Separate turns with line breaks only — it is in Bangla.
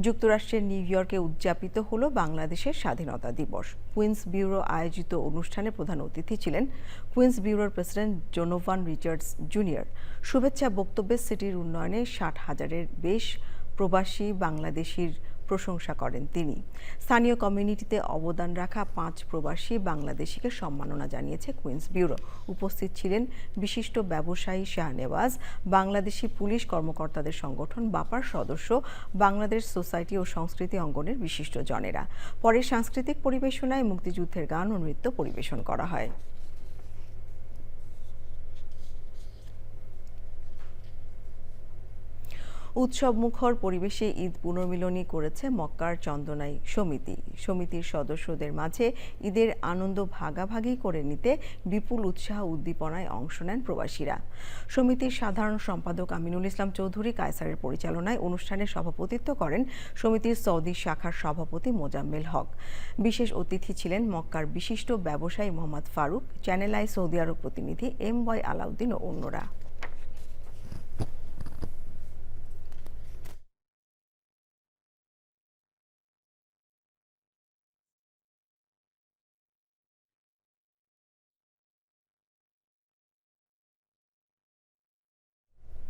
যুক্তরাষ্ট্রের নিউ ইয়র্কে উদযাপিত হলো বাংলাদেশের স্বাধীনতা দিবস। কুইন্স ব্যুরো আয়োজিত অনুষ্ঠানে প্রধান অতিথি ছিলেন কুইন্স ব্যুরোর প্রেসিডেন্ট ডোনোভান রিচার্ডস জুনিয়র। শুভেচ্ছা বক্তব্যে সিটির উন্নয়নে 60,000-এর বেশ প্রবাসী বাংলাদেশির প্রশংসা করেন তিনি। স্থানীয় কমিউনিটিতে অবদান রাখা 5 প্রবাসী বাংলাদেশিকে সম্মাননা জানিয়েছে কুইন্স ব্যুরো। উপস্থিত ছিলেন বিশিষ্ট ব্যবসায়ী শাহনেওয়াজ, বাংলাদেশি পুলিশ কর্মকর্তাদের সংগঠন বাপার সদস্য, বাংলাদেশ সোসাইটি ও সংস্কৃতি অঙ্গনের বিশিষ্টজনেরা। পরে সাংস্কৃতিক পরিবেশনায় মুক্তিযুদ্ধের গান ও নৃত্য পরিবেশন করা হয়। উৎসবমুখর পরিবেশে ঈদ পুনর্মিলনী করেছে মক্কার চন্দনাই সমিতি। সমিতির সদস্যদের মাঝে ঈদের আনন্দ ভাগাভাগি করে নিতে বিপুল উৎসাহ উদ্দীপনায় অংশ নেন প্রবাসীরা। সমিতির সাধারণ সম্পাদক আমিনুল ইসলাম চৌধুরী কায়সারের পরিচালনায় অনুষ্ঠানে সভাপতিত্ব করেন সমিতির সৌদি শাখার সভাপতি মোজাম্মেল হক। বিশেষ অতিথি ছিলেন মক্কার বিশিষ্ট ব্যবসায়ী মোহাম্মদ ফারুক, চ্যানেল আই সৌদি আরব প্রতিনিধি MY আলাউদ্দিন ও অন্যরা।